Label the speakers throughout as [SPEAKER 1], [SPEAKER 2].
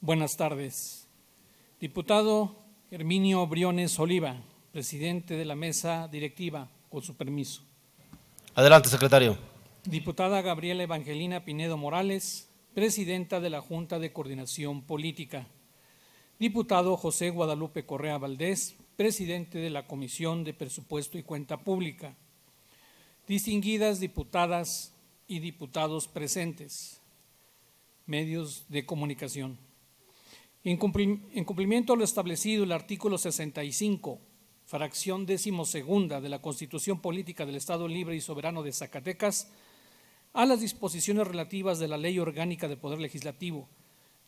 [SPEAKER 1] Buenas tardes. Diputado Herminio Briones Oliva, presidente de la mesa directiva, con su permiso.
[SPEAKER 2] Adelante, secretario.
[SPEAKER 1] Diputada Gabriela Evangelina Pinedo Morales, presidenta de la Junta de Coordinación Política. Diputado José Guadalupe Correa Valdés, presidente de la Comisión de Presupuesto y Cuenta Pública. Distinguidas diputadas y diputados presentes, medios de comunicación. En cumplimiento a lo establecido el artículo 65, fracción 12ª de la Constitución Política del Estado Libre y Soberano de Zacatecas, a las disposiciones relativas de la Ley Orgánica del Poder Legislativo,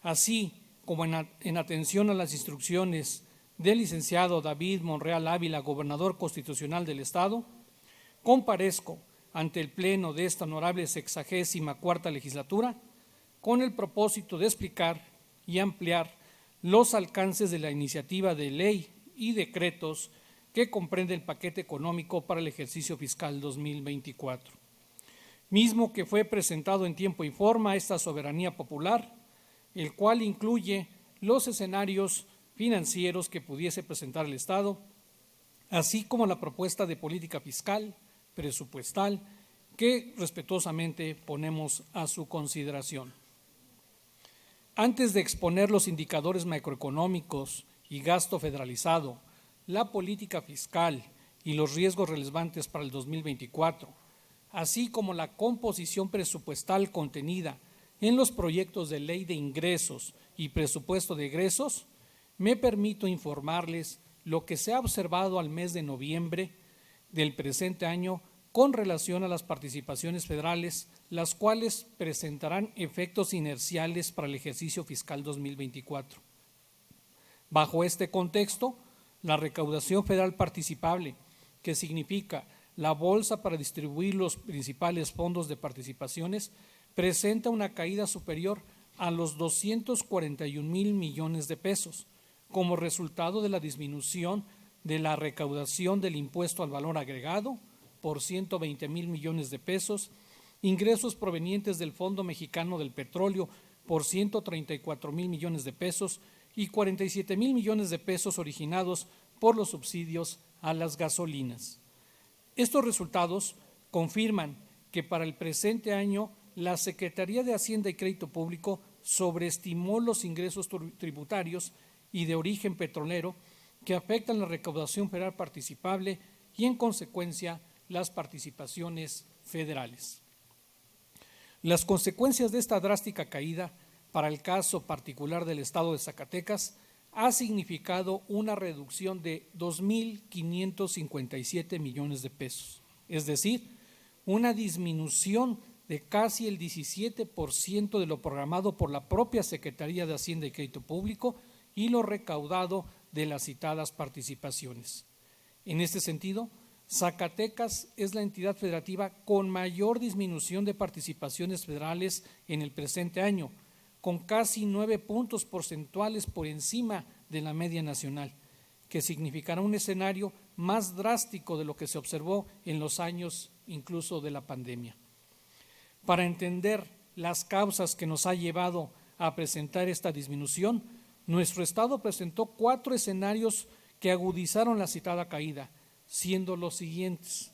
[SPEAKER 1] así como en atención a las instrucciones del licenciado David Monreal Ávila, gobernador constitucional del Estado, comparezco ante el Pleno de esta honorable 64ª legislatura con el propósito de explicar y ampliar los alcances de la iniciativa de ley y decretos que comprende el paquete económico para el ejercicio fiscal 2024, mismo que fue presentado en tiempo y forma a esta soberanía popular, el cual incluye los escenarios financieros que pudiese presentar el Estado, así como la propuesta de política fiscal, presupuestal, que respetuosamente ponemos a su consideración. Antes de exponer los indicadores macroeconómicos y gasto federalizado, la política fiscal y los riesgos relevantes para el 2024, así como la composición presupuestal contenida en los proyectos de ley de ingresos y presupuesto de egresos, me permito informarles lo que se ha observado al mes de noviembre del presente año con relación a las participaciones federales, las cuales presentarán efectos inerciales para el ejercicio fiscal 2024. Bajo este contexto, la recaudación federal participable, que significa la bolsa para distribuir los principales fondos de participaciones, presenta una caída superior a los 241,000 millones de pesos, como resultado de la disminución de la recaudación del impuesto al valor agregado por 120,000 millones de pesos, ingresos provenientes del Fondo Mexicano del Petróleo por 134,000 millones de pesos y 47,000 millones de pesos originados por los subsidios a las gasolinas. Estos resultados confirman que para el presente año la Secretaría de Hacienda y Crédito Público sobreestimó los ingresos tributarios y de origen petrolero que afectan la recaudación federal participable y, en consecuencia, las participaciones federales. Las consecuencias de esta drástica caída para el caso particular del Estado de Zacatecas ha significado una reducción de 2,557 millones de pesos, es decir, una disminución de casi el 17% de lo programado por la propia Secretaría de Hacienda y Crédito Público y lo recaudado de las citadas participaciones. En este sentido, Zacatecas es la entidad federativa con mayor disminución de participaciones federales en el presente año, con casi 9 puntos porcentuales por encima de la media nacional, que significará un escenario más drástico de lo que se observó en los años incluso de la pandemia. Para entender las causas que nos ha llevado a presentar esta disminución, nuestro Estado presentó 4 escenarios que agudizaron la citada caída, siendo los siguientes: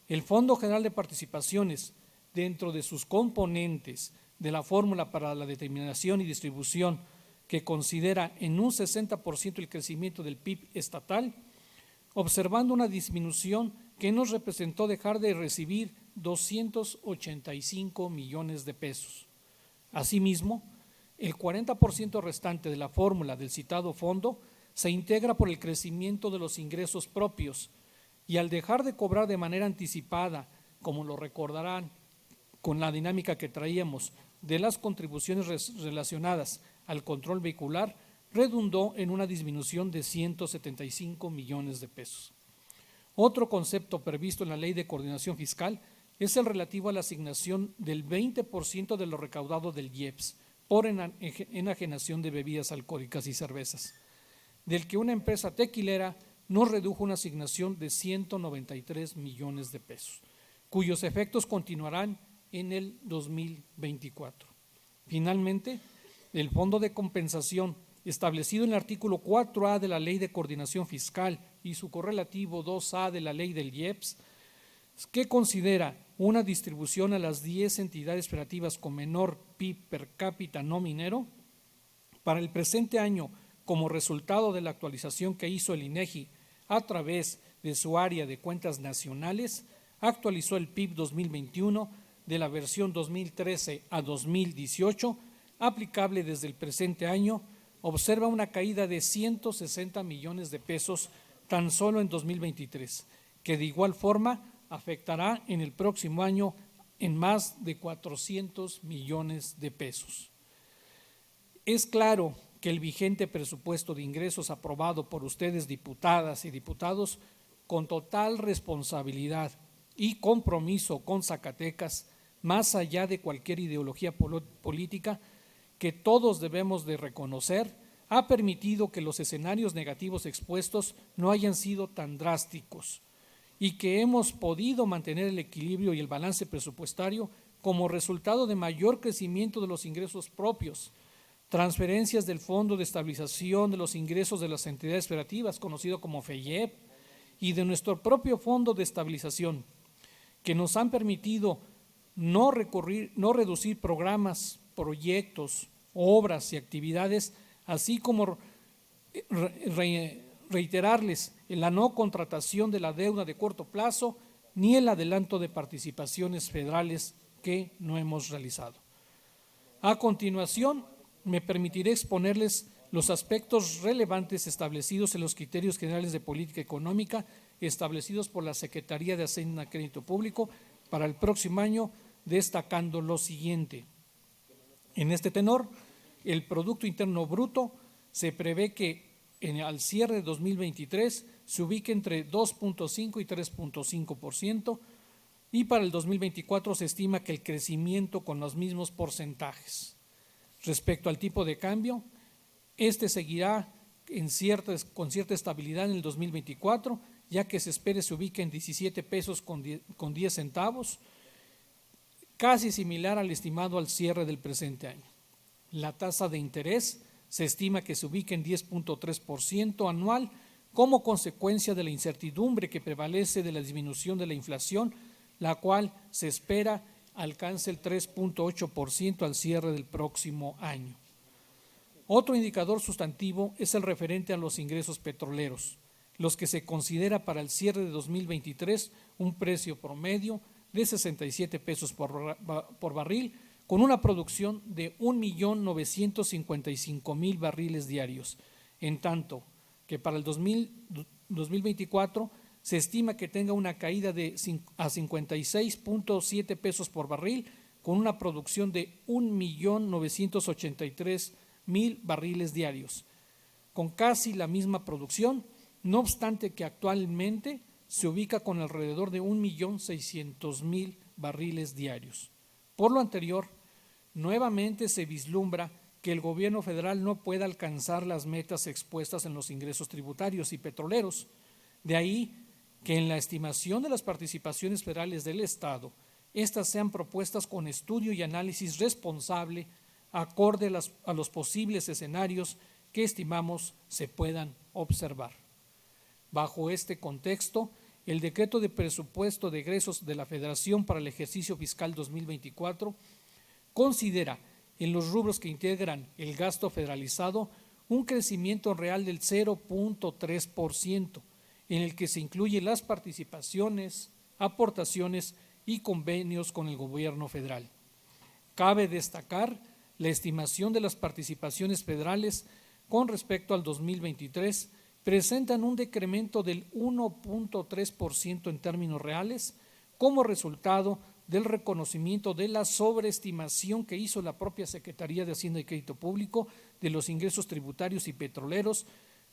[SPEAKER 1] el Fondo General de Participaciones, dentro de sus componentes de la fórmula para la determinación y distribución, que considera en un 60% el crecimiento del PIB estatal, observando una disminución que nos representó dejar de recibir 285 millones de pesos. Asimismo, el 40% restante de la fórmula del citado fondo se integra por el crecimiento de los ingresos propios, y al dejar de cobrar de manera anticipada, como lo recordarán con la dinámica que traíamos de las contribuciones relacionadas al control vehicular, redundó en una disminución de 175 millones de pesos. Otro concepto previsto en la Ley de Coordinación Fiscal es el relativo a la asignación del 20% de lo recaudado del IEPS por enajenación de bebidas alcohólicas y cervezas, del que una empresa tequilera nos redujo una asignación de 193 millones de pesos, cuyos efectos continuarán en el 2024. Finalmente, del Fondo de Compensación establecido en el artículo 4A de la Ley de Coordinación Fiscal y su correlativo 2A de la Ley del IEPS, que considera una distribución a las 10 entidades federativas con menor PIB per cápita no minero, para el presente año, como resultado de la actualización que hizo el INEGI a través de su área de cuentas nacionales, actualizó el PIB 2021 de la versión 2013 a 2018, aplicable desde el presente año, observa una caída de 160 millones de pesos tan solo en 2023, que de igual forma afectará en el próximo año en más de 400 millones de pesos. Es claro que el vigente presupuesto de ingresos aprobado por ustedes, diputadas y diputados, con total responsabilidad y compromiso con Zacatecas, más allá de cualquier ideología política, que todos debemos de reconocer, ha permitido que los escenarios negativos expuestos no hayan sido tan drásticos y que hemos podido mantener el equilibrio y el balance presupuestario como resultado de mayor crecimiento de los ingresos propios, transferencias del Fondo de Estabilización de los Ingresos de las Entidades Federativas, conocido como FEIEP, y de nuestro propio Fondo de Estabilización, que nos han permitido no reducir programas, proyectos, obras y actividades, así como reiterarles en la no contratación de la deuda de corto plazo ni el adelanto de participaciones federales que no hemos realizado. A continuación, me permitiré exponerles los aspectos relevantes establecidos en los criterios generales de política económica establecidos por la Secretaría de Hacienda y Crédito Público para el próximo año, destacando lo siguiente. En este tenor, el Producto Interno Bruto se prevé que al cierre de 2023 se ubique entre 2.5 y 3.5%, y para el 2024 se estima que el crecimiento con los mismos porcentajes. Respecto al tipo de cambio, este seguirá con cierta estabilidad en el 2024, ya que se espera se ubique en 17 pesos con 10 centavos, casi similar al estimado al cierre del presente año. La tasa de interés se estima que se ubique en 10.3% anual como consecuencia de la incertidumbre que prevalece de la disminución de la inflación, la cual se espera alcance el 3.8% al cierre del próximo año. Otro indicador sustantivo es el referente a los ingresos petroleros, los que se considera para el cierre de 2023 un precio promedio de 67 pesos por barril, con una producción de 1.955.000 barriles diarios, en tanto que para el 2024 se estima que tenga una caída a 56.7 pesos por barril, con una producción de 1.983.000 barriles diarios, con casi la misma producción, no obstante que actualmente se ubica con alrededor de 1.600.000 barriles diarios. Por lo anterior, nuevamente se vislumbra que el gobierno federal no pueda alcanzar las metas expuestas en los ingresos tributarios y petroleros. De ahí que en la estimación de las participaciones federales del Estado, estas sean propuestas con estudio y análisis responsable, acorde a los posibles escenarios que estimamos se puedan observar. Bajo este contexto, el Decreto de Presupuesto de Egresos de la Federación para el ejercicio fiscal 2024 considera en los rubros que integran el gasto federalizado un crecimiento real del 0.3%, en el que se incluyen las participaciones, aportaciones y convenios con el gobierno federal. Cabe destacar la estimación de las participaciones federales con respecto al 2023 presentan un decremento del 1.3% en términos reales como resultado del reconocimiento de la sobreestimación que hizo la propia Secretaría de Hacienda y Crédito Público de los ingresos tributarios y petroleros.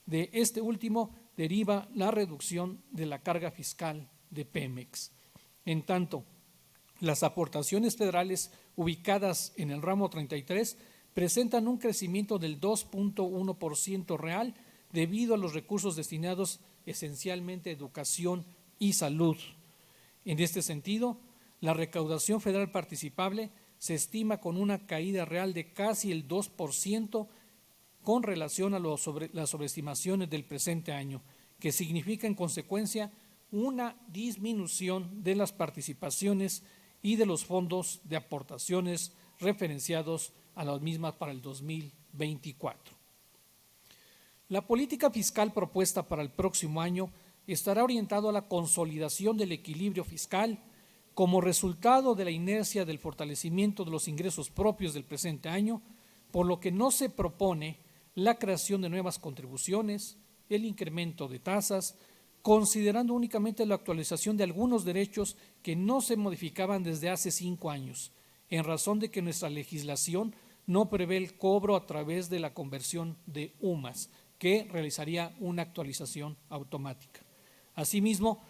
[SPEAKER 1] De este último deriva la reducción de la carga fiscal de Pemex. En tanto, las aportaciones federales ubicadas en el ramo 33 presentan un crecimiento del 2.1% real debido a los recursos destinados esencialmente a educación y salud. En este sentido, la recaudación federal participable se estima con una caída real de casi el 2% con relación a las sobreestimaciones del presente año, que significa en consecuencia una disminución de las participaciones y de los fondos de aportaciones referenciados a las mismas para el 2024. La política fiscal propuesta para el próximo año estará orientada a la consolidación del equilibrio fiscal como resultado de la inercia del fortalecimiento de los ingresos propios del presente año, por lo que no se propone la creación de nuevas contribuciones, el incremento de tasas, considerando únicamente la actualización de algunos derechos que no se modificaban desde hace 5 años, en razón de que nuestra legislación no prevé el cobro a través de la conversión de UMAS, que realizaría una actualización automática. Asimismo,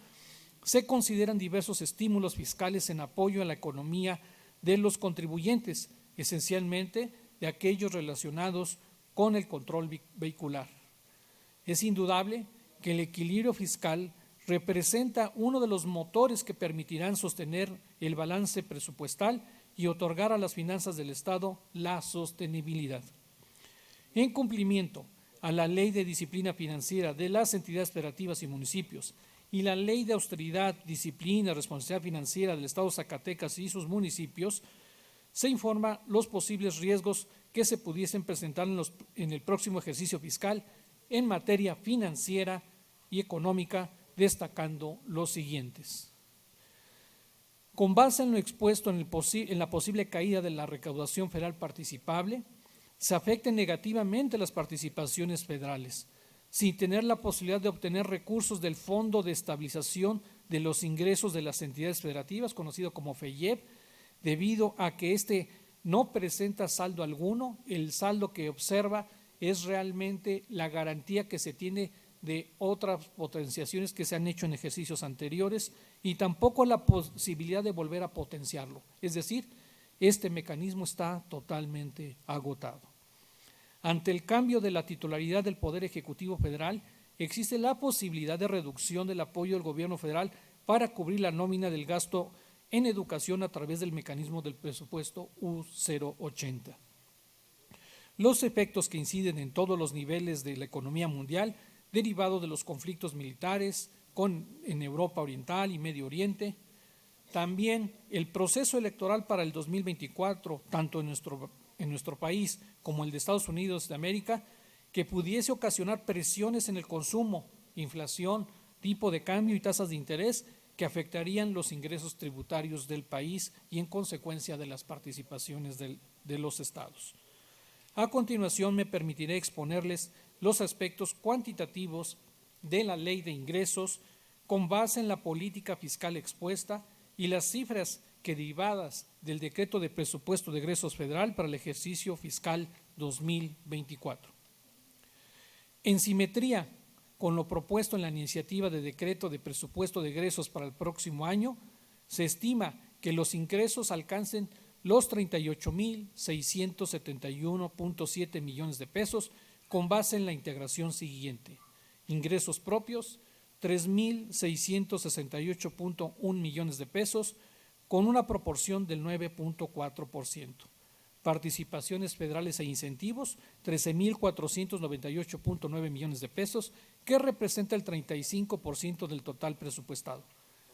[SPEAKER 1] se consideran diversos estímulos fiscales en apoyo a la economía de los contribuyentes, esencialmente de aquellos relacionados con el control vehicular. Es indudable que el equilibrio fiscal representa uno de los motores que permitirán sostener el balance presupuestal y otorgar a las finanzas del Estado la sostenibilidad. En cumplimiento a la Ley de Disciplina Financiera de las entidades federativas y municipios y la Ley de Austeridad, Disciplina y Responsabilidad Financiera del Estado de Zacatecas y sus municipios, se informa los posibles riesgos que se pudiesen presentar en el próximo ejercicio fiscal en materia financiera y económica, destacando los siguientes. Con base en lo expuesto en la posible caída de la recaudación federal participable, se afecten negativamente las participaciones federales, sin tener la posibilidad de obtener recursos del Fondo de Estabilización de los Ingresos de las Entidades Federativas, conocido como FEIEP, debido a que este no presenta saldo alguno. El saldo que observa es realmente la garantía que se tiene de otras potenciaciones que se han hecho en ejercicios anteriores y tampoco la posibilidad de volver a potenciarlo. Es decir, este mecanismo está totalmente agotado. Ante el cambio de la titularidad del Poder Ejecutivo Federal, existe la posibilidad de reducción del apoyo del Gobierno federal para cubrir la nómina del gasto en educación a través del mecanismo del presupuesto U080. Los efectos que inciden en todos los niveles de la economía mundial, derivado de los conflictos militares en Europa Oriental y Medio Oriente. También el proceso electoral para el 2024, tanto en nuestro país como el de Estados Unidos de América, que pudiese ocasionar presiones en el consumo, inflación, tipo de cambio y tasas de interés que afectarían los ingresos tributarios del país y en consecuencia de las participaciones de los estados. A continuación me permitiré exponerles los aspectos cuantitativos de la Ley de Ingresos con base en la política fiscal expuesta y las cifras que derivadas del Decreto de Presupuesto de Egresos Federal para el ejercicio fiscal 2024. En simetría con lo propuesto en la iniciativa de Decreto de Presupuesto de Egresos para el próximo año, se estima que los ingresos alcancen los 38,671.7 millones de pesos con base en la integración siguiente. Ingresos propios, 3,668.1 millones de pesos con una proporción del 9.4%. Participaciones federales e incentivos, 13,498.9 millones de pesos, que representa el 35% del total presupuestado.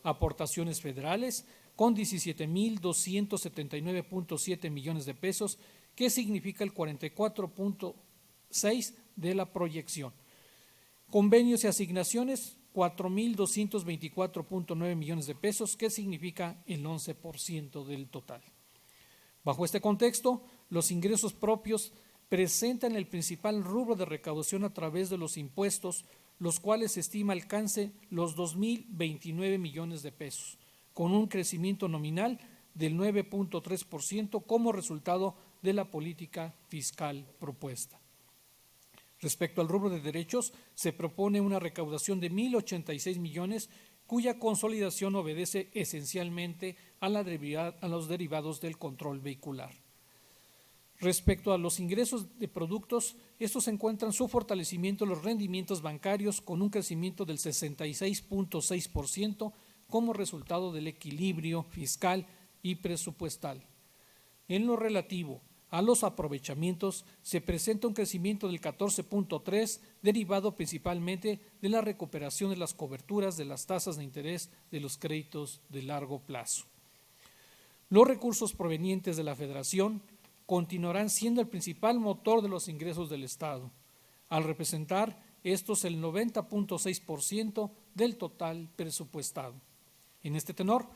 [SPEAKER 1] Aportaciones federales con 17,279.7 millones de pesos, que significa el 44.6% de la proyección. Convenios y asignaciones, 4,224.9 millones de pesos, que significa el 11% del total. Bajo este contexto, los ingresos propios presentan el principal rubro de recaudación a través de los impuestos, los cuales se estima alcance los 2,029 millones de pesos, con un crecimiento nominal del 9.3% como resultado de la política fiscal propuesta. Respecto al rubro de derechos, se propone una recaudación de 1,086 millones, cuya consolidación obedece esencialmente a los derivados del control vehicular. Respecto a los ingresos de productos, estos encuentran su fortalecimiento en los rendimientos bancarios con un crecimiento del 66.6% como resultado del equilibrio fiscal y presupuestal. En lo relativo a los aprovechamientos, se presenta un crecimiento del 14.3, derivado principalmente de la recuperación de las coberturas de las tasas de interés de los créditos de largo plazo. Los recursos provenientes de la Federación continuarán siendo el principal motor de los ingresos del Estado, al representar estos el 90.6% del total presupuestado. En este tenor,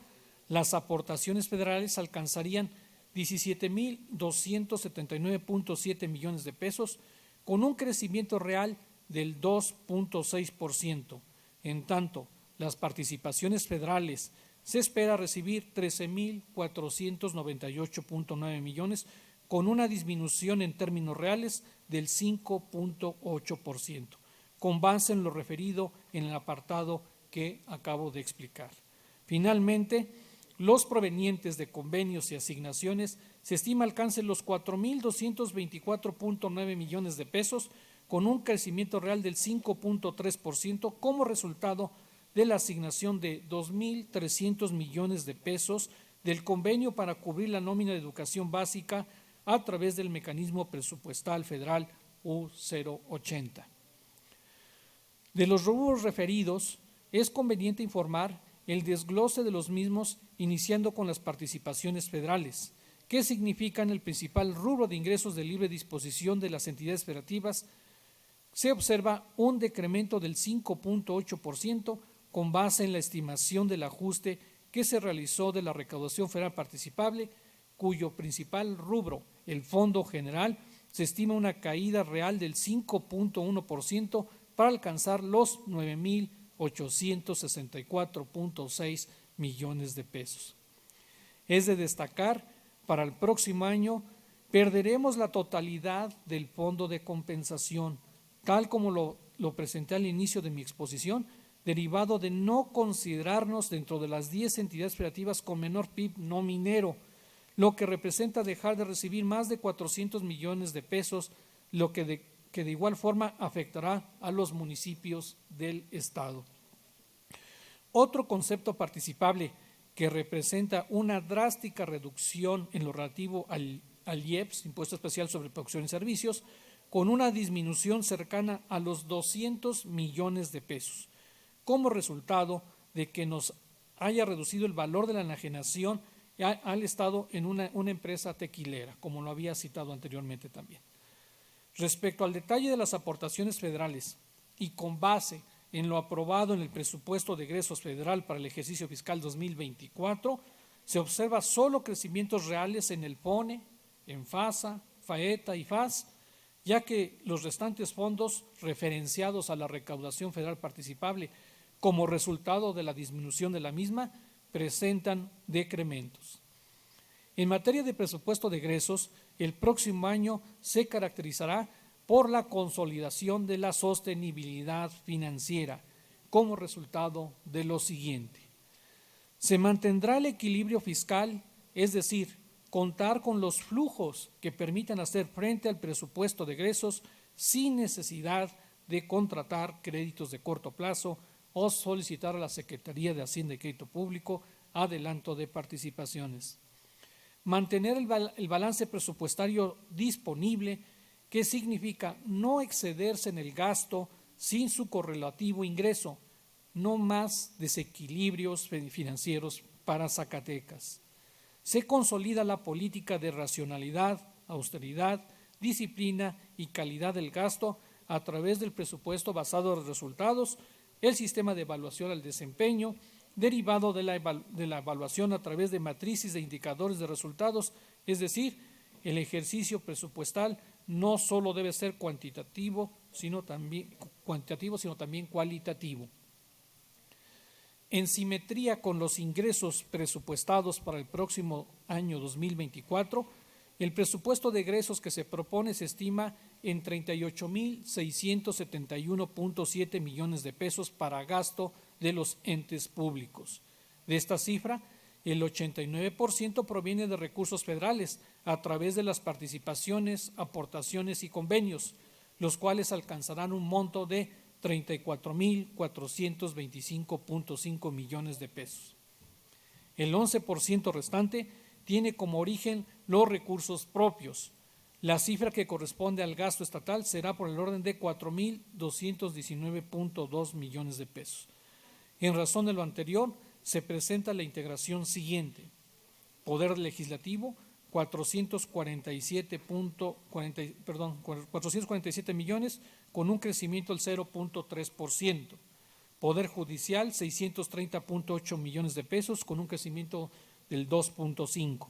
[SPEAKER 1] las aportaciones federales alcanzarían 17.279.7 millones de pesos, con un crecimiento real del 2.6%. En tanto, las participaciones federales se espera recibir 13.498.9 millones, con una disminución en términos reales del 5.8%, con base en lo referido en el apartado que acabo de explicar. Finalmente, los provenientes de convenios y asignaciones se estima alcancen los 4.224.9 millones de pesos, con un crecimiento real del 5.3% como resultado de la asignación de 2.300 millones de pesos del convenio para cubrir la nómina de educación básica a través del mecanismo presupuestal federal U080. De los rubros referidos, es conveniente informar el desglose de los mismos, iniciando con las participaciones federales, que significan el principal rubro de ingresos de libre disposición de las entidades federativas. Se observa un decremento del 5.8% con base en la estimación del ajuste que se realizó de la recaudación federal participable, cuyo principal rubro, el Fondo General, se estima una caída real del 5.1% para alcanzar los 9.864.6 millones de pesos. Es de destacar, para el próximo año perderemos la totalidad del fondo de compensación, tal como lo presenté al inicio de mi exposición, derivado de no considerarnos dentro de las 10 entidades federativas con menor PIB no minero, lo que representa dejar de recibir más de 400 millones de pesos, lo que de igual forma afectará a los municipios del Estado. Otro concepto participable que representa una drástica reducción en lo relativo al IEPS, Impuesto Especial sobre Producción y Servicios, con una disminución cercana a los 200 millones de pesos, como resultado de que nos haya reducido el valor de la enajenación al Estado en una empresa tequilera, como lo había citado anteriormente también. Respecto al detalle de las aportaciones federales y con base en lo aprobado en el presupuesto de egresos federal para el ejercicio fiscal 2024, se observa solo crecimientos reales en el FONE, en FASA, FAETA y FAS, ya que los restantes fondos referenciados a la recaudación federal participable como resultado de la disminución de la misma presentan decrementos. En materia de presupuesto de egresos, el próximo año se caracterizará por la consolidación de la sostenibilidad financiera como resultado de lo siguiente. Se mantendrá el equilibrio fiscal, es decir, contar con los flujos que permitan hacer frente al presupuesto de egresos sin necesidad de contratar créditos de corto plazo o solicitar a la Secretaría de Hacienda y Crédito Público adelanto de participaciones. Mantener el balance presupuestario disponible, que significa no excederse en el gasto sin su correlativo ingreso, no más desequilibrios financieros para Zacatecas. Se consolida la política de racionalidad, austeridad, disciplina y calidad del gasto a través del presupuesto basado en los resultados, el sistema de evaluación al desempeño, derivado de la evaluación a través de matrices de indicadores de resultados, es decir, el ejercicio presupuestal no solo debe ser cuantitativo, sino también cualitativo. En simetría con los ingresos presupuestados para el próximo año 2024, el presupuesto de egresos que se propone se estima en 38.671.7 millones de pesos para gasto de los entes públicos. De esta cifra, el 89% proviene de recursos federales a través de las participaciones, aportaciones y convenios, los cuales alcanzarán un monto de 34.425.5 millones de pesos. El 11% restante tiene como origen los recursos propios. La cifra que corresponde al gasto estatal será por el orden de 4.219.2 millones de pesos. En razón de lo anterior, se presenta la integración siguiente. Poder Legislativo, 447 millones con un crecimiento del 0.3%. Poder Judicial, 630.8 millones de pesos con un crecimiento del 2.5%.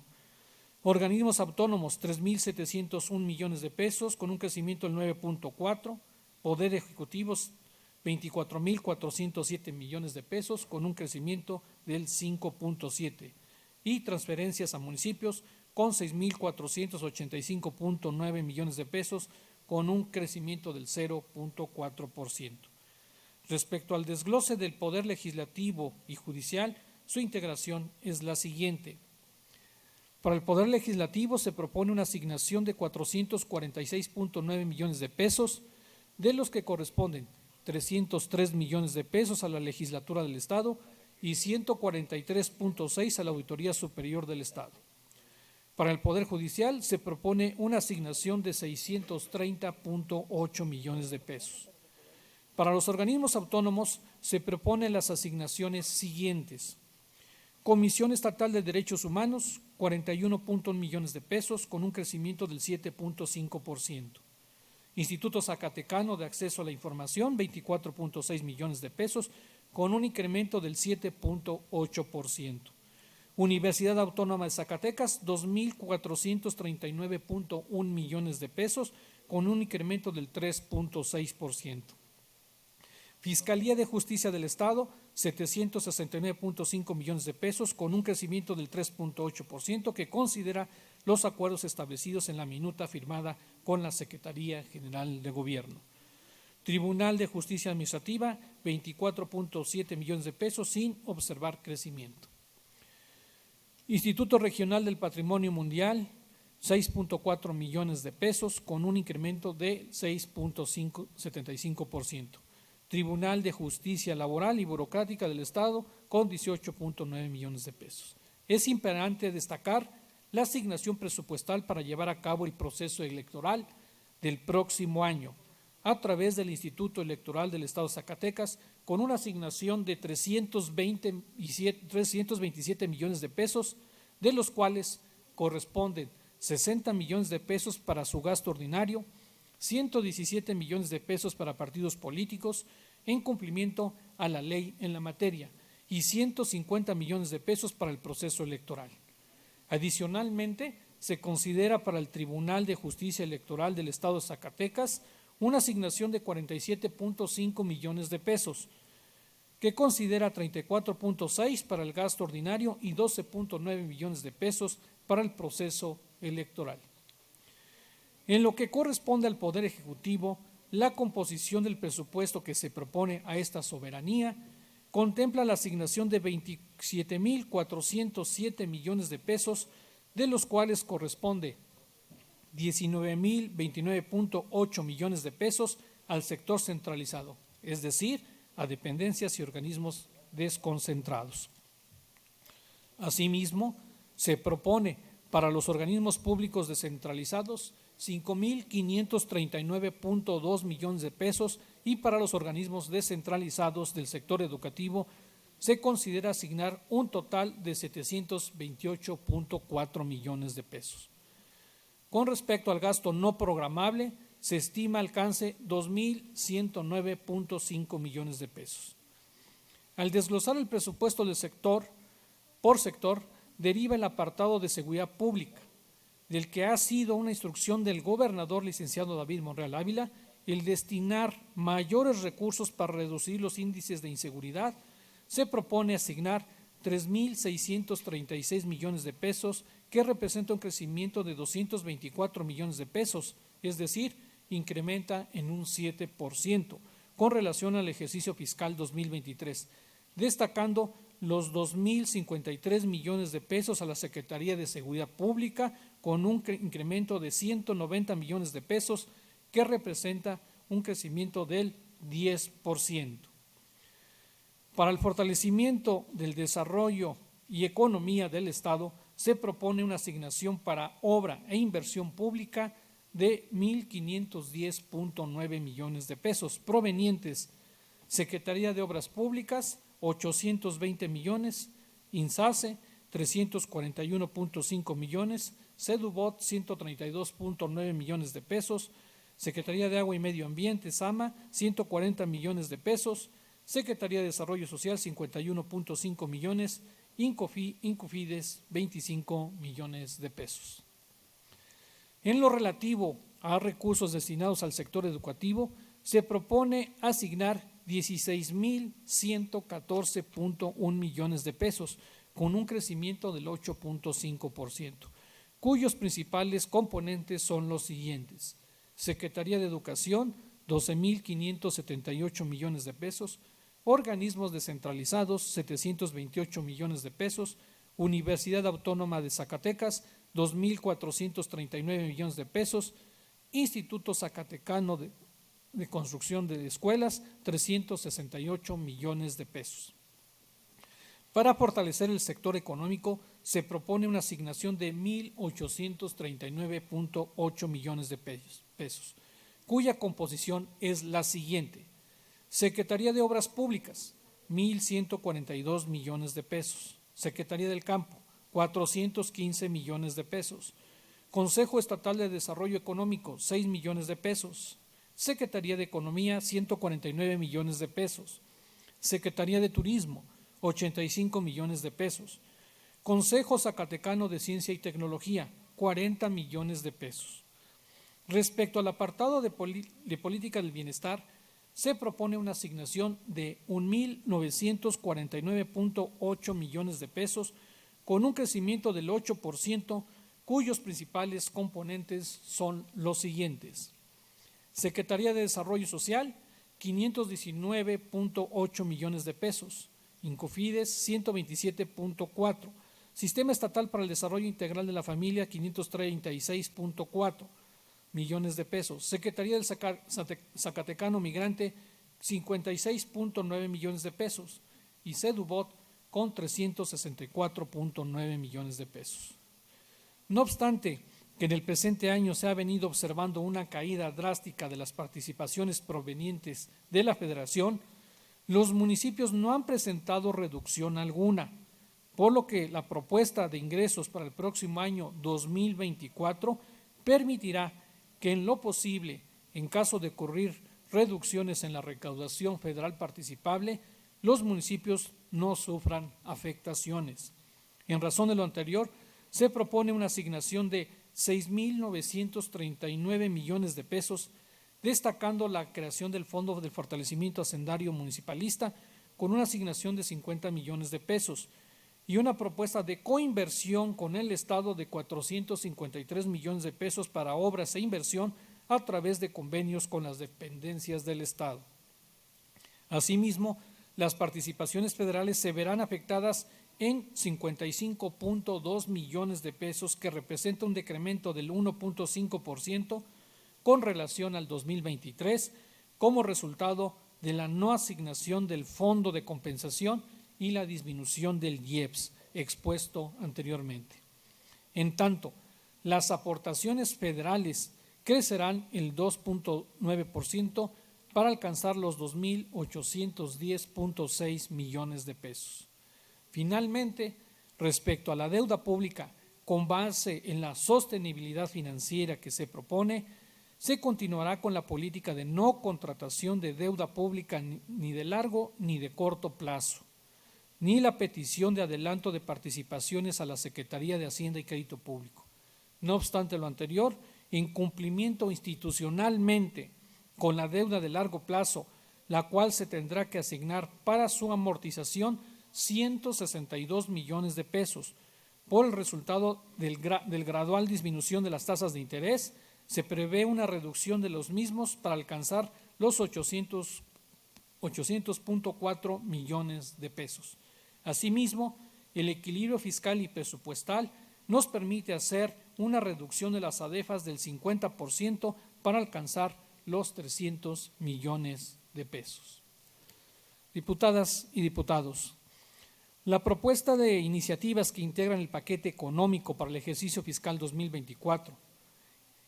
[SPEAKER 1] Organismos autónomos, 3.701 millones de pesos con un crecimiento del 9.4%. Poder Ejecutivos, 24.407 millones de pesos con un crecimiento del 5.7%. Y transferencias a municipios con 6.485.9 millones de pesos con un crecimiento del 0.4%. Respecto al desglose del Poder Legislativo y Judicial, su integración es la siguiente. Para el Poder Legislativo se propone una asignación de 446.9 millones de pesos, de los que corresponden 303 millones de pesos a la Legislatura del Estado y 143.6 a la Auditoría Superior del Estado. Para el Poder Judicial se propone una asignación de 630.8 millones de pesos. Para los organismos autónomos se proponen las asignaciones siguientes. Comisión Estatal de Derechos Humanos, 41.1 millones de pesos con un crecimiento del 7.5%. Instituto Zacatecano de Acceso a la Información, 24.6 millones de pesos con un incremento del 7.8%. Universidad Autónoma de Zacatecas, 2.439.1 millones de pesos con un incremento del 3.6%. Fiscalía de Justicia del Estado, 769.5 millones de pesos con un crecimiento del 3.8% que considera los acuerdos establecidos en la minuta firmada con la Secretaría General de Gobierno. Tribunal de Justicia Administrativa, 24.7 millones de pesos sin observar crecimiento. Instituto Regional del Patrimonio Mundial, 6.4 millones de pesos con un incremento de 6.75%. Tribunal de Justicia Laboral y Burocrática del Estado con 18.9 millones de pesos. Es imperante destacar la asignación presupuestal para llevar a cabo el proceso electoral del próximo año a través del Instituto Electoral del Estado de Zacatecas con una asignación de 327 millones de pesos, de los cuales corresponden 60 millones de pesos para su gasto ordinario, 117 millones de pesos para partidos políticos en cumplimiento a la ley en la materia y 150 millones de pesos para el proceso electoral. Adicionalmente, se considera para el Tribunal de Justicia Electoral del Estado de Zacatecas una asignación de 47.5 millones de pesos, que considera 34.6 para el gasto ordinario y 12.9 millones de pesos para el proceso electoral. En lo que corresponde al Poder Ejecutivo, la composición del presupuesto que se propone a esta soberanía contempla la asignación de 27.407 millones de pesos, de los cuales corresponde 19.029.8 millones de pesos al sector centralizado, es decir, a dependencias y organismos desconcentrados. Asimismo, se propone para los organismos públicos descentralizados 5.539.2 millones de pesos y para los organismos descentralizados del sector educativo se considera asignar un total de 728.4 millones de pesos. Con respecto al gasto no programable, se estima alcance 2.109.5 millones de pesos. Al desglosar el presupuesto del sector por sector, deriva el apartado de seguridad pública, del que ha sido una instrucción del gobernador licenciado David Monreal Ávila el destinar mayores recursos para reducir los índices de inseguridad. Se propone asignar 3.636 millones de pesos, que representa un crecimiento de 224 millones de pesos, es decir, incrementa en un 7% con relación al ejercicio fiscal 2023, destacando los 2.053 millones de pesos a la Secretaría de Seguridad Pública con un incremento de 190 millones de pesos que representa un crecimiento del 10%. Para el fortalecimiento del desarrollo y economía del Estado se propone una asignación para obra e inversión pública de 1.510.9 millones de pesos, provenientes Secretaría de Obras Públicas, 820 millones, INSACE, 341.5 millones, Sedubot, 132.9 millones de pesos, Secretaría de Agua y Medio Ambiente, SAMA, 140 millones de pesos, Secretaría de Desarrollo Social, 51.5 millones, Incofides, 25 millones de pesos. En lo relativo a recursos destinados al sector educativo, se propone asignar 16.114.1 millones de pesos, con un crecimiento del 8.5%, cuyos principales componentes son los siguientes: Secretaría de Educación, 12.578 millones de pesos, organismos descentralizados, 728 millones de pesos, Universidad Autónoma de Zacatecas, 2.439 millones de pesos, Instituto Zacatecano de Construcción de Escuelas, 368 millones de pesos. Para fortalecer el sector económico, se propone una asignación de 1.839.8 millones de pesos, cuya composición es la siguiente: Secretaría de Obras Públicas, 1.142 millones de pesos, Secretaría del Campo, 415 millones de pesos, Consejo Estatal de Desarrollo Económico, 6 millones de pesos, Secretaría de Economía, 149 millones de pesos, Secretaría de Turismo, 85 millones de pesos, Consejo Zacatecano de Ciencia y Tecnología, 40 millones de pesos. Respecto al apartado de Política del Bienestar, se propone una asignación de 1.949.8 millones de pesos, con un crecimiento del 8%, cuyos principales componentes son los siguientes: Secretaría de Desarrollo Social, 519.8 millones de pesos, Incofides, 127.4, Sistema Estatal para el Desarrollo Integral de la Familia, 536.4 millones de pesos, Secretaría del Zacatecano Migrante, 56.9 millones de pesos, y Sedubot con 364.9 millones de pesos. No obstante que en el presente año se ha venido observando una caída drástica de las participaciones provenientes de la Federación, los municipios no han presentado reducción alguna, por lo que la propuesta de ingresos para el próximo año 2024 permitirá que en lo posible, en caso de ocurrir reducciones en la recaudación federal participable, los municipios no sufran afectaciones. En razón de lo anterior, se propone una asignación de 6.939 millones de pesos, destacando la creación del Fondo de Fortalecimiento Hacendario Municipalista con una asignación de 50 millones de pesos y una propuesta de coinversión con el Estado de 453 millones de pesos para obras e inversión a través de convenios con las dependencias del Estado. Asimismo, las participaciones federales se verán afectadas en 55.2 millones de pesos, que representa un decremento del 1.5% con relación al 2023, como resultado de la no asignación del Fondo de Compensación y la disminución del IEPS expuesto anteriormente. En tanto, las aportaciones federales crecerán el 2.9% para alcanzar los 2.810.6 millones de pesos. Finalmente, respecto a la deuda pública, con base en la sostenibilidad financiera que se propone, se continuará con la política de no contratación de deuda pública ni de largo ni de corto plazo, ni la petición de adelanto de participaciones a la Secretaría de Hacienda y Crédito Público. No obstante lo anterior, en cumplimiento institucionalmente con la deuda de largo plazo, la cual se tendrá que asignar para su amortización 162 millones de pesos. Por el resultado del gradual disminución de las tasas de interés, se prevé una reducción de los mismos para alcanzar los 800.4 millones de pesos. Asimismo, el equilibrio fiscal y presupuestal nos permite hacer una reducción de las ADEFAS del 50% para alcanzar los 300 millones de pesos. Diputadas y diputados, La propuesta de iniciativas que integran el paquete económico para el ejercicio fiscal 2024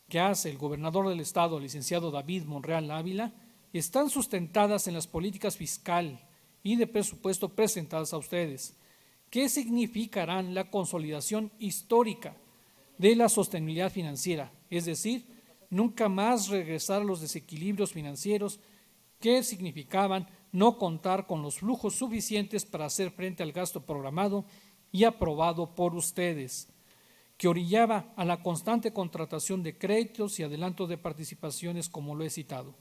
[SPEAKER 1] que hace el gobernador del estado, licenciado David Monreal Ávila, están sustentadas en las políticas fiscal y de presupuesto presentadas a ustedes, que significarán la consolidación histórica de la sostenibilidad financiera, es decir, nunca más regresar a los desequilibrios financieros que significaban no contar con los flujos suficientes para hacer frente al gasto programado y aprobado por ustedes, que orillaba a la constante contratación de créditos y adelantos de participaciones, como lo he citado,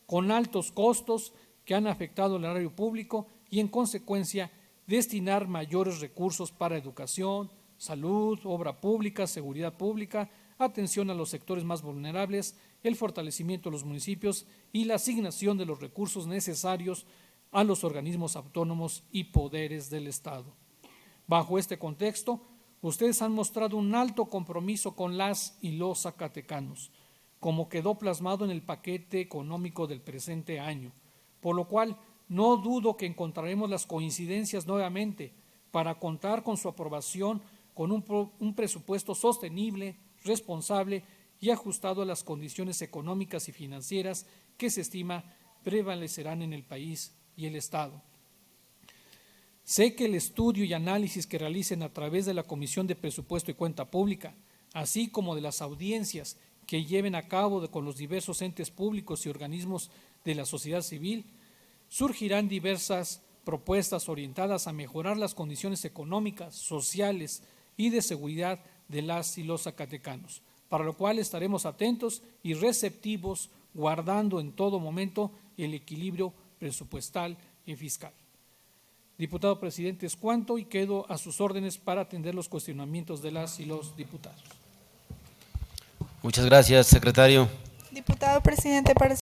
[SPEAKER 1] con altos costos que han afectado el erario público y, en consecuencia, destinar mayores recursos para educación, salud, obra pública, seguridad pública, atención a los sectores más vulnerables, el fortalecimiento de los municipios y la asignación de los recursos necesarios a los organismos autónomos y poderes del Estado. Bajo este contexto, ustedes han mostrado un alto compromiso con las y los zacatecanos, como quedó plasmado en el paquete económico del presente año, por lo cual no dudo que encontraremos las coincidencias nuevamente para contar con su aprobación con un presupuesto sostenible, responsable y ajustado a las condiciones económicas y financieras que se estima prevalecerán en el país y el Estado. Sé que el estudio y análisis que realicen a través de la Comisión de Presupuesto y Cuenta Pública, así como de las audiencias que lleven a cabo con los diversos entes públicos y organismos de la sociedad civil, surgirán diversas propuestas orientadas a mejorar las condiciones económicas, sociales y de seguridad de las y los zacatecanos, para lo cual estaremos atentos y receptivos, guardando en todo momento el equilibrio presupuestal y fiscal. Diputado presidente, es cuanto y quedo a sus órdenes para atender los cuestionamientos de las y los diputados.
[SPEAKER 2] Muchas gracias, secretario.
[SPEAKER 3] Diputado presidente, para